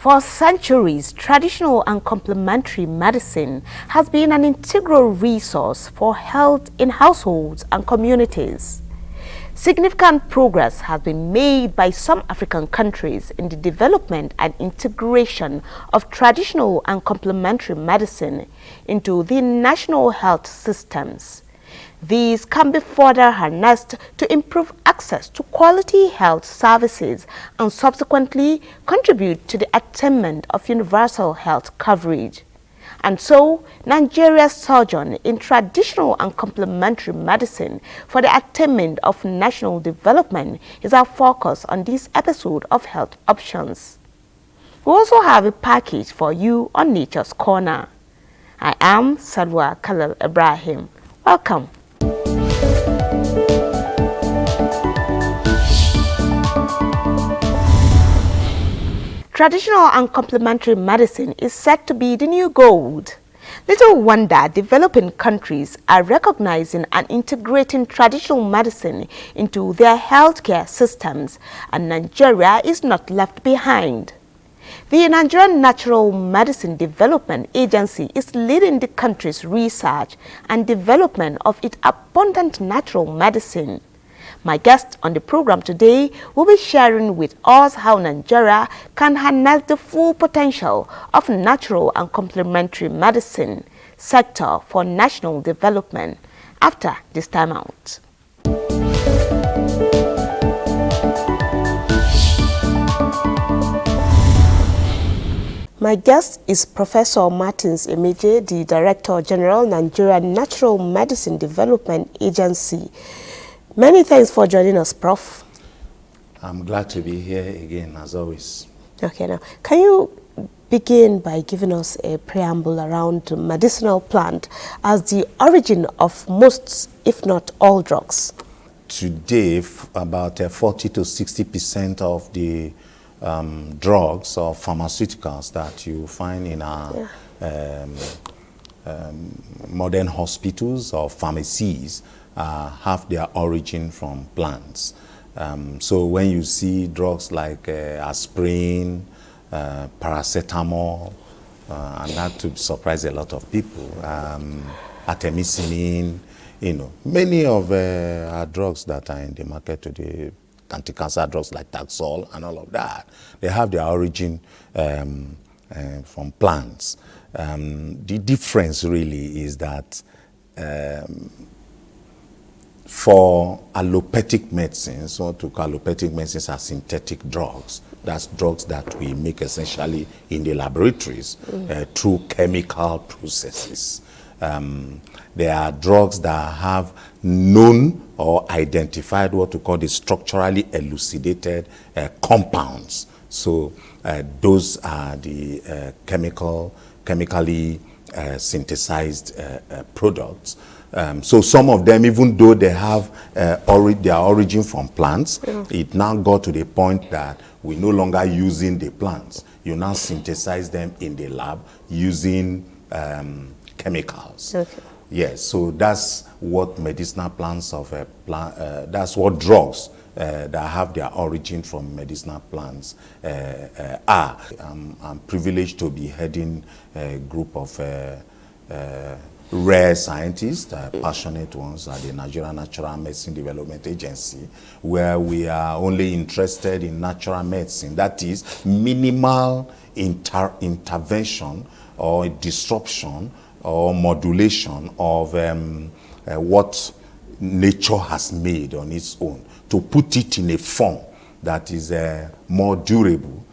For centuries, traditional and complementary medicine has been an integral resource for health in households and communities. Significant progress has been made by some African countries in the development and integration of traditional and complementary medicine into the national health systems. These can be further harnessed to improve access to quality health services and subsequently contribute to the attainment of universal health coverage. And so, Nigeria's surgeon in traditional and complementary medicine for the attainment of national development is our focus on this episode of Health Options. We also have a package for you on Nature's Corner. I am Sadwa Khalil Ibrahim. Welcome. Traditional and complementary medicine is said to be the new gold. Little wonder developing countries are recognizing and integrating traditional medicine into their healthcare systems, and Nigeria is not left behind. The Nigerian Natural Medicine Development Agency is leading the country's research and development of its abundant natural medicine. My guest on the program today will be sharing with us how Nigeria can harness the full potential of natural and complementary medicine sector for national development after this time out. My guest is Professor Martins Emeje, the Director General, Nigerian Natural Medicine Development Agency. Many thanks for joining us, Prof. I'm glad to be here again, as always. Okay, now, can you begin by giving us a preamble around the medicinal plant as the origin of most, if not all, drugs? Today, about 40 to 60% of the drugs or pharmaceuticals that you find in our modern hospitals or pharmacies have their origin from plants. So when you see drugs like aspirin, paracetamol, and that to surprise a lot of people, artemisinin, many of our drugs that are in the market today, anti-cancer drugs like Taxol and all of that, they have their origin from plants. The difference really is that for allopathic medicines, what we call allopathic medicines are synthetic drugs. That's drugs that we make essentially in the laboratories through chemical processes. There are drugs that have known or identified what we call the structurally elucidated compounds. So those are the chemically synthesized products. So some of them, even though they have their origin from plants, it now got to the point that we're no longer using the plants. You now synthesize them in the lab using chemicals. Okay. Yes, so that's what medicinal plants that's what drugs that have their origin from medicinal plants are. I'm privileged to be heading a group of rare scientists, passionate ones at the Nigerian Natural Medicine Development Agency, where we are only interested in natural medicine. That is minimal intervention or disruption or modulation of what nature has made on its own, to put it in a form that is more durable,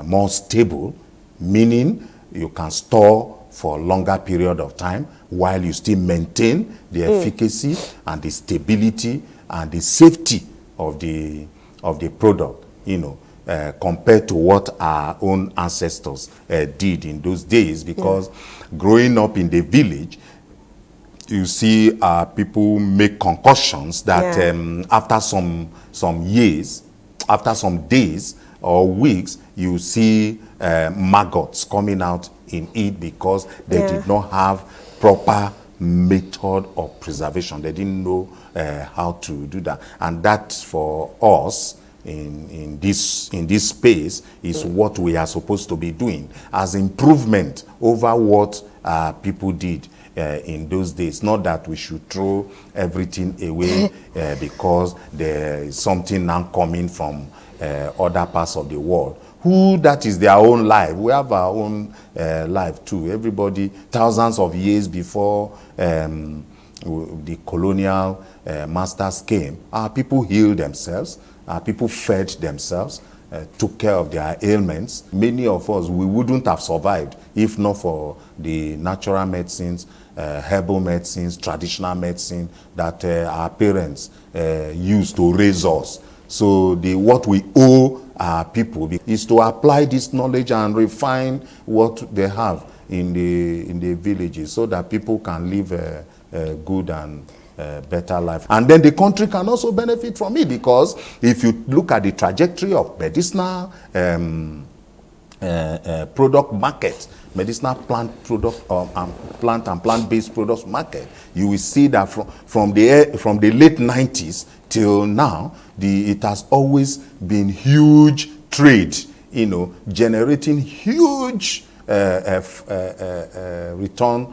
more stable, meaning you can store for a longer period of time while you still maintain the efficacy and the stability and the safety of the product, compared to what our own ancestors did in those days. Because growing up in the village, you see people make concoctions that after some years, after some days or weeks, you see maggots coming out in it because they did not have proper method of preservation. They didn't know how to do that. And that, for us, in this space is what we are supposed to be doing as improvement over what people did in those days. Not that we should throw everything away because there is something now coming from other parts of the world. That is their own life. We have our own life too. Everybody, thousands of years before the colonial masters came, our people healed themselves, our people fed themselves, took care of their ailments. Many of us, we wouldn't have survived if not for the natural medicines, herbal medicines, traditional medicine that our parents used to raise us. So what we owe our people is to apply this knowledge and refine what they have in the villages so that people can live a good and better life. And then the country can also benefit from it, because if you look at the trajectory of medicinal product market, medicinal plant product and plant-based products market, you will see that from the late 90s till now, it has always been huge trade, generating huge return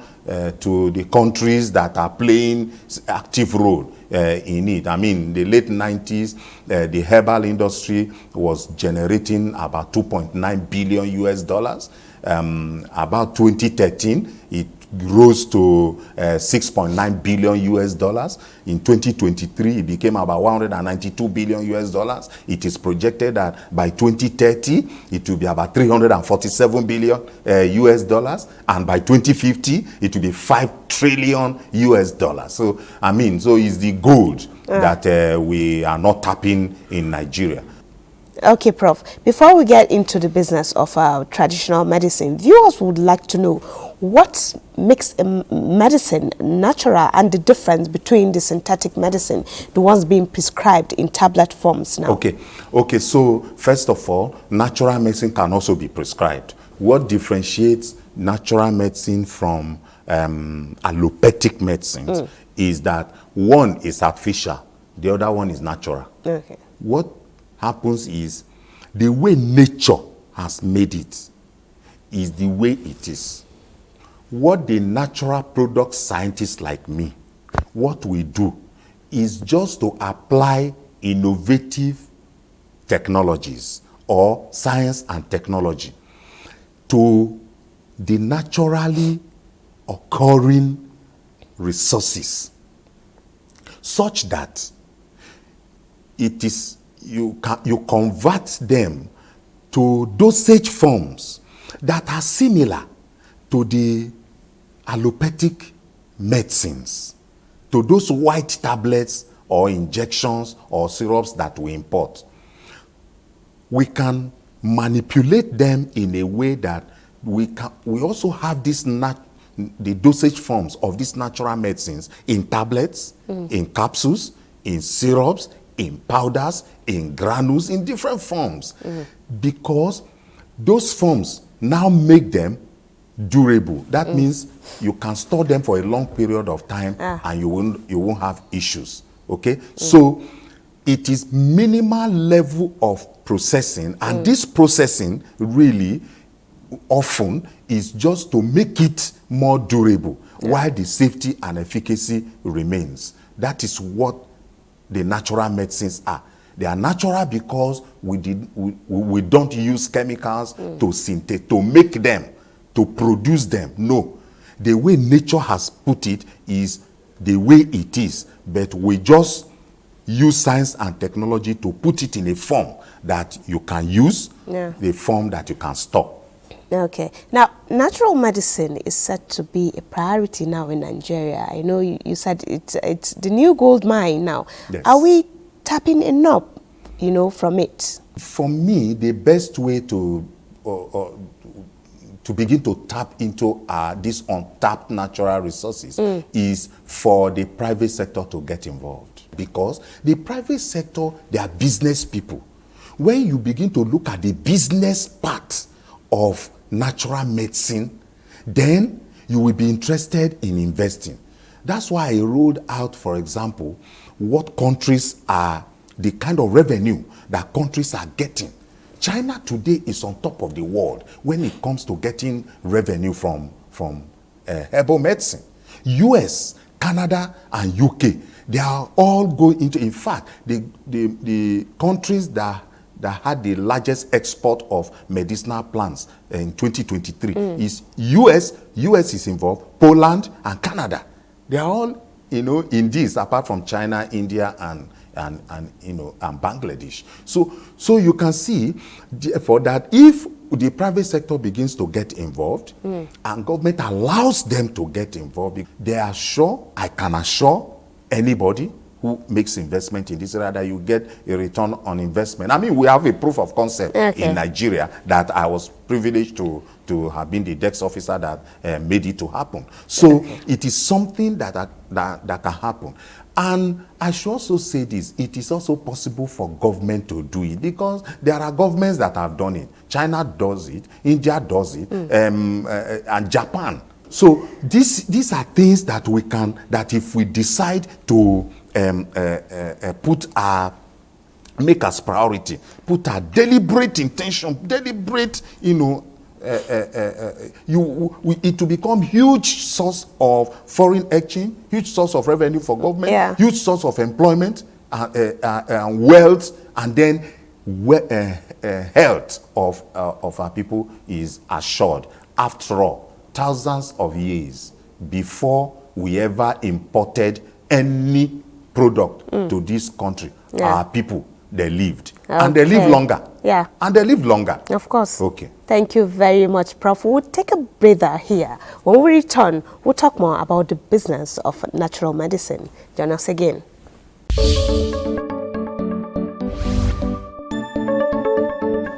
to the countries that are playing active role in it. I mean, the late 90s, the herbal industry was generating about 2.9 billion US dollars. About 2013, it rose to 6.9 billion US dollars. In 2023, it became about 192 billion US dollars. It is projected that by 2030, it will be about 347 billion US dollars. And by 2050, it will be 5 trillion US dollars. So, it's the gold that we are not tapping in Nigeria. Okay, Prof. Before we get into the business of traditional medicine, viewers would like to know what makes a medicine natural and the difference between the synthetic medicine, the ones being prescribed in tablet forms now. Okay. So first of all, natural medicine can also be prescribed. What differentiates natural medicine from allopathic medicines is that one is artificial, the other one is natural. Okay. What happens is the way nature has made it is the way it is. What the natural product scientists like me, what we do is just to apply innovative technologies or science and technology to the naturally occurring resources, such that it is you convert them to dosage forms that are similar to the allopathic medicines, to those white tablets or injections or syrups that we import. We can manipulate them in a way that we also have the dosage forms of these natural medicines in tablets, in capsules, in syrups, in powders, in granules, in different forms, because those forms now make them durable. That means you can store them for a long period of time and you won't have issues. Okay, so it is minimal level of processing, and this processing really often is just to make it more durable, while the safety and efficacy remains. That is what the natural medicines are. They are natural because we don't use chemicals to make them, to produce them. No. The way nature has put it is the way it is, but we just use science and technology to put it in a form that you can use, the form that you can store. Okay. Now, natural medicine is said to be a priority now in Nigeria. I know you said it's the new gold mine now. Yes. Are we tapping enough, from it? For me, the best way to begin to tap into these untapped natural resources is for the private sector to get involved. Because the private sector, they are business people. When you begin to look at the business part of natural medicine, then you will be interested in investing. That's why I rolled out, for example, what countries are the kind of revenue that countries are getting. China today is on top of the world when it comes to getting revenue from herbal medicine. US, Canada, and UK, they are all going into, in fact, the countries that had the largest export of medicinal plants in 2023 is US is involved, Poland, and Canada. They are all, in this, apart from China, India, and Bangladesh. So you can see, therefore, that if the private sector begins to get involved and government allows them to get involved, they are sure, I can assure anybody who makes investment in this area that you get a return on investment. I mean, we have a proof of concept in Nigeria that I was privileged to have been the DEX officer that made it to happen. So it is something that can happen. And I should also say this, it is also possible for government to do it, because there are governments that have done it. China does it, India does it, and Japan. So these are things that we can, that if we decide to make as priority, put a deliberate intention, deliberate, it will become huge source of foreign exchange, huge source of revenue for government, huge source of employment and wealth, and then health of our people is assured. After all, thousands of years before we ever imported any product to this country, our people, they lived. And they live longer. Yeah. And they live longer. Of course. Okay. Thank you very much, Prof. We'll take a breather here. When we return, we'll talk more about the business of natural medicine. Join us again.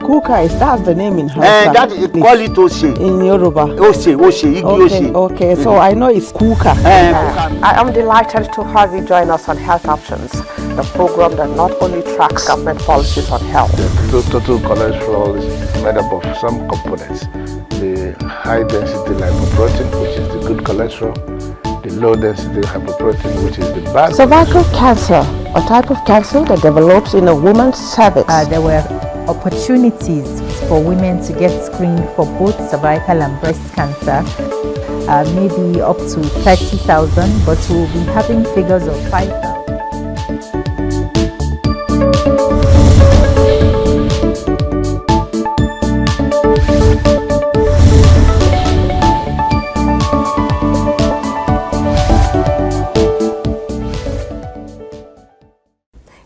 Kuka, that's the name in Hausa. That is, call it Oshe. In Yoruba. Oshe, Igi Oshe. Okay, so I know it's Kuka. I am delighted to have you join us on Health Options, the program that not only tracks government policies on health. The total cholesterol is made up of some components. The high density lipoprotein, which is the good cholesterol, the low density hypoprotein, which is the bad Cervical cancer, a type of cancer that develops in a woman's cervix. There were opportunities for women to get screened for both cervical and breast cancer, maybe up to 30,000, but we'll be having figures of 5,000.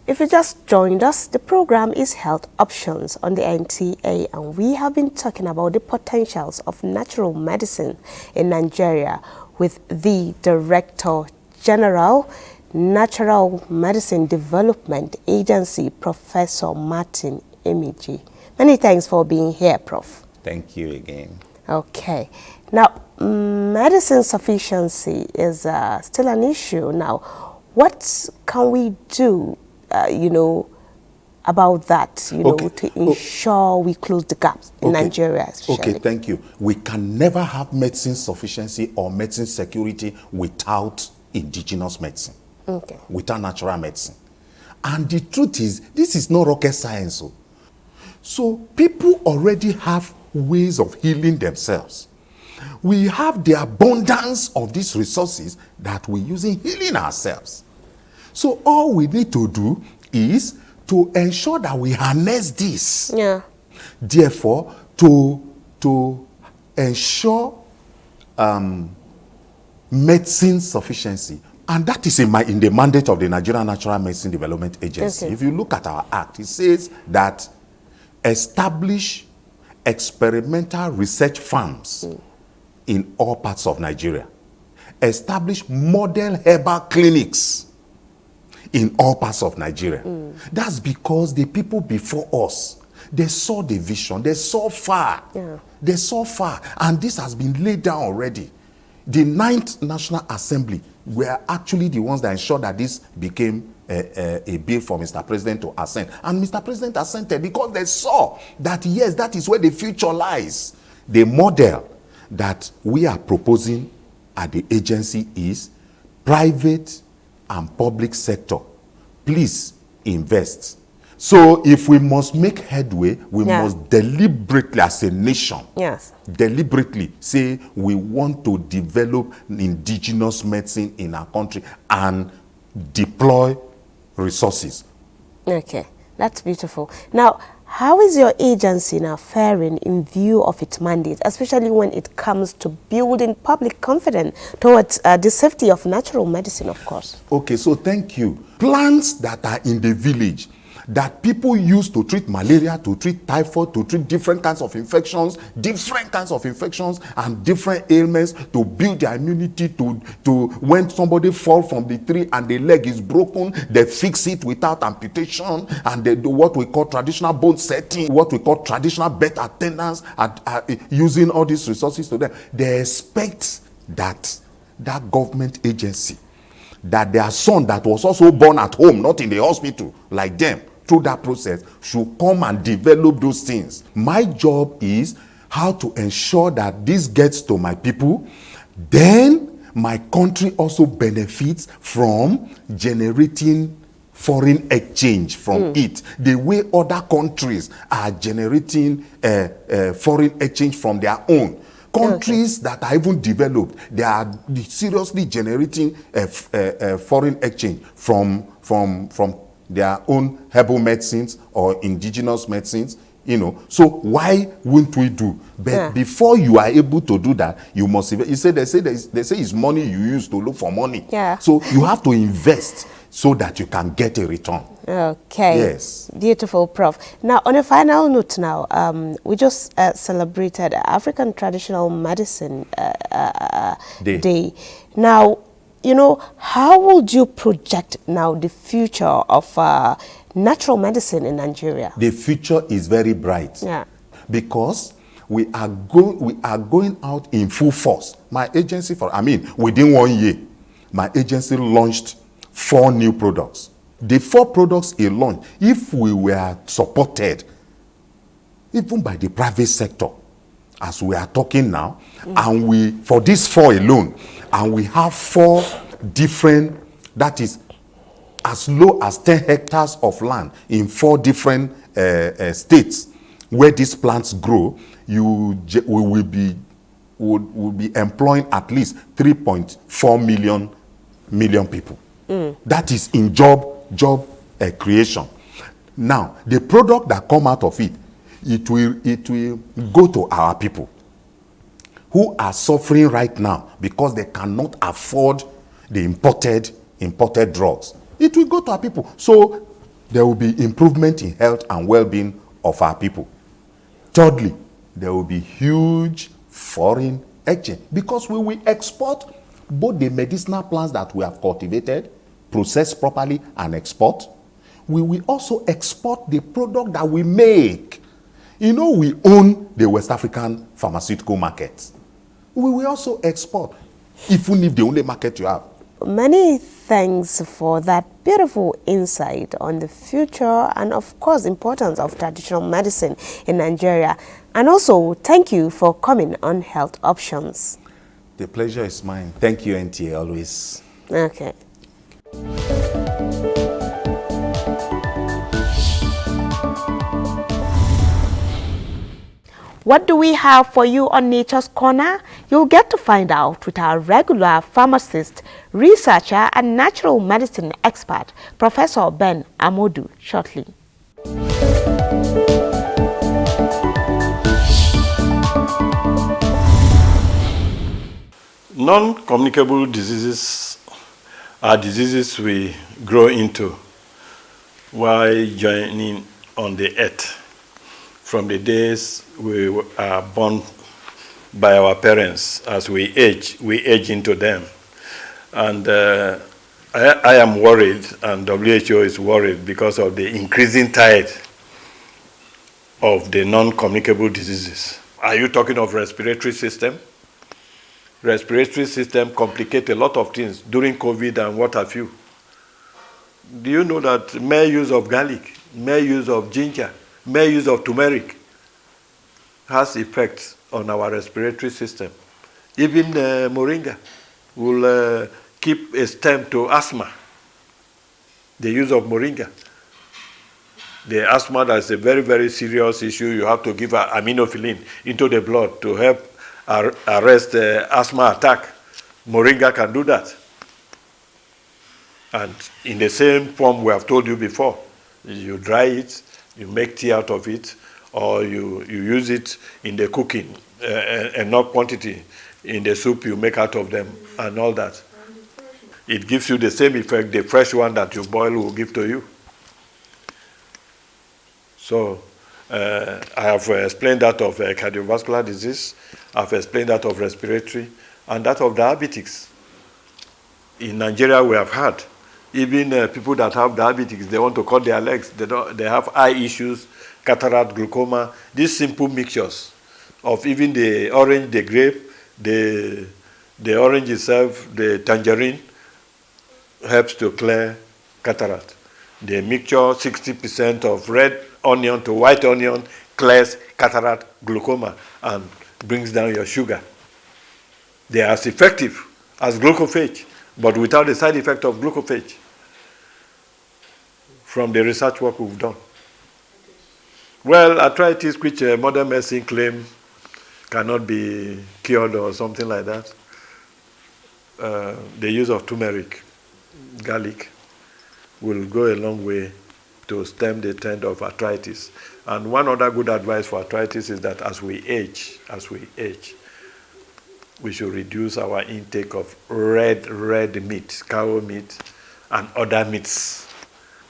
If you just joined us, the program is Health Options on the NTA, and we have been talking about the potentials of natural medicine in Nigeria with the Director General, Natural Medicine Development Agency, Professor Martin Emiji. Many thanks for being here, Prof. Thank you again. Okay. Now, medicine sufficiency is still an issue. Now, what can we do about that, to ensure we close the gaps in Nigeria especially? Okay, thank you. We can never have medicine sufficiency or medicine security without indigenous medicine, without natural medicine. And the truth is, this is not rocket science. So people already have ways of healing themselves. We have the abundance of these resources that we use in healing ourselves. So all we need to do is to ensure that we harness this. Yeah. Therefore, to ensure medicine sufficiency, and that is in the mandate of the Nigerian Natural Medicine Development Agency. If you look at our act, it says that establish experimental research farms in all parts of Nigeria. Establish model herbal clinics in all parts of Nigeria. That's because the people before us, they saw the vision, they saw far. They saw far, and this has been laid down already. The 9th National Assembly were actually the ones that ensured that this became a bill for Mr. President to assent. And Mr. President assented because they saw that, yes, that is where the future lies. The model that we are proposing at the agency is private and public sector. Please invest. So if we must make headway, we Yeah. must deliberately, as a nation, Yes. deliberately say we want to develop indigenous medicine in our country and deploy resources. Okay, that's beautiful. Now, how is your agency now faring in view of its mandate, especially when it comes to building public confidence towards the safety of natural medicine, of course? Okay, so thank you. Plants that are in the village that people use to treat malaria, to treat typhoid, to treat different kinds of infections, and different ailments, to build their immunity, to when somebody falls from the tree and the leg is broken, they fix it without amputation, and they do what we call traditional bone setting, what we call traditional birth attendance, and using all these resources to them. They expect that government agency, that their son that was also born at home, not in the hospital, like them, through that process, should come and develop those things. My job is how to ensure that this gets to my people. Then my country also benefits from generating foreign exchange from it, the way other countries are generating foreign exchange from their own. Countries that are even developed, they are seriously generating foreign exchange from their own herbal medicines or indigenous medicines, you know. So why wouldn't we do? But before you are able to do that, you must invest. They say it's money you use to look for money. Yeah. So you have to invest so that you can get a return. Okay. Yes. Beautiful, Prof. Now, on a final note now, we just celebrated African Traditional Medicine Day. Now, you know, how would you project now the future of natural medicine in Nigeria? The future is very bright. Yeah. Because we are going out in full force. My agency, within 1 year, my agency launched 4 new products. The 4 products it launched, if we were supported, even by the private sector, as we are talking now, and we, for these 4 alone, and we have 4 different, that is as low as 10 hectares of land in 4 different states where these plants grow, we will be employing at least 3.4 million people. That is in job creation. Now, the product that come out of it, it will go to our people who are suffering right now because they cannot afford the imported drugs. It will go to our people. So there will be improvement in health and well-being of our people. Thirdly, there will be huge foreign exchange because we will export both the medicinal plants that we have cultivated, processed properly, and export. We will also export the product that we make. You know, we own the West African pharmaceutical market. We will also export, even if the only market you have. Many thanks for that beautiful insight on the future and, of course, importance of traditional medicine in Nigeria. And also, thank you for coming on Health Options. The pleasure is mine. Thank you, NTA, always. Okay. What do we have for you on Nature's Corner? You'll get to find out with our regular pharmacist, researcher, and natural medicine expert, Professor Ben Amodu, shortly. Non-communicable diseases are diseases we grow into while journeying on the earth. From the days we are born by our parents, as we age into them. And I am worried, and WHO is worried because of the increasing tide of the non-communicable diseases. Are you talking of respiratory system? Respiratory system complicate a lot of things during COVID and what have you. Do you know that mere use of garlic, mere use of ginger, mere use of turmeric has effects on our respiratory system? Even moringa will keep a stem to asthma. The use of moringa The asthma, that's a very, very serious issue. You have to give aminophylline into the blood to help arrest asthma attack. Moringa can do that. And in the same form we have told you before, you dry it, you make tea out of it, or you use it in the cooking, enough quantity in the soup you make out of them and all that. It gives you the same effect the fresh one that you boil will give to you. So I have explained that of cardiovascular disease, I've explained that of respiratory, and that of diabetics. In Nigeria we have had, even people that have diabetes, they want to cut their legs, they have eye issues, cataract, glaucoma, these simple mixtures of even the orange, the grape, the orange itself, the tangerine, helps to clear cataract. The mixture, 60% of red onion to white onion, clears cataract, glaucoma, and brings down your sugar. They are as effective as glucophage, but without the side effect of glucophage, from the research work we've done. Well, arthritis, which modern medicine claims cannot be cured or something like that, the use of turmeric, garlic, will go a long way to stem the trend of arthritis. And one other good advice for arthritis is that as we age, we should reduce our intake of red meat, cow meat, and other meats.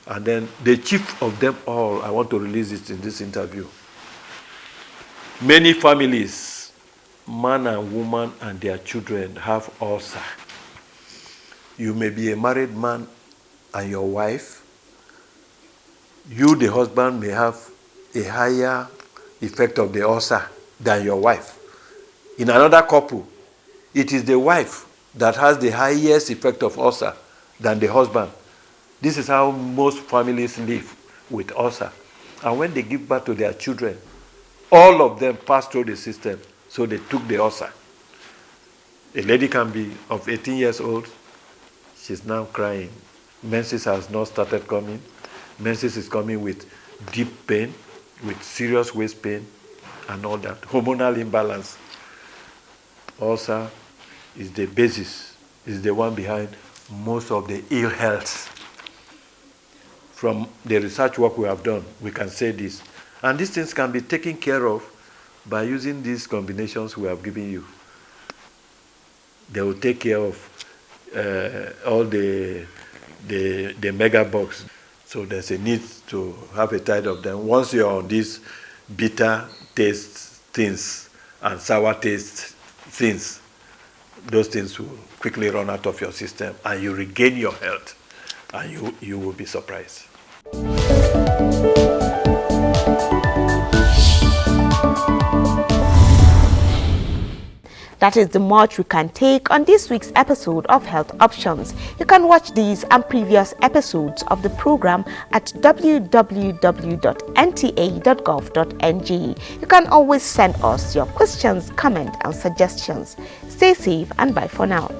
And then the chief of them all, I want to release it in this interview. Many families, man and woman and their children, have ulcer. You may be a married man and your wife. You, the husband, may have a higher effect of the ulcer than your wife. In another couple, it is the wife that has the highest effect of ulcer than the husband. This is how most families live with ulcer. And when they give birth to their children, all of them pass through the system, so they took the ulcer. A lady can be of 18 years old, she's now crying. Menses has not started coming. Menses is coming with deep pain, with serious waist pain, and all that. Hormonal imbalance. Ulcer is the basis, is the one behind most of the ill health. From the research work we have done, we can say this. And these things can be taken care of by using these combinations we have given you. They will take care of all the mega bugs. So there's a need to have a tide of them. Once you're on these bitter taste things and sour taste things, those things will quickly run out of your system and you regain your health, and you will be surprised. That is the much we can take on this week's episode of Health Options. You can watch these and previous episodes of the program at www.nta.gov.ng. You can always send us your questions, comments, and suggestions. Stay safe and bye for now.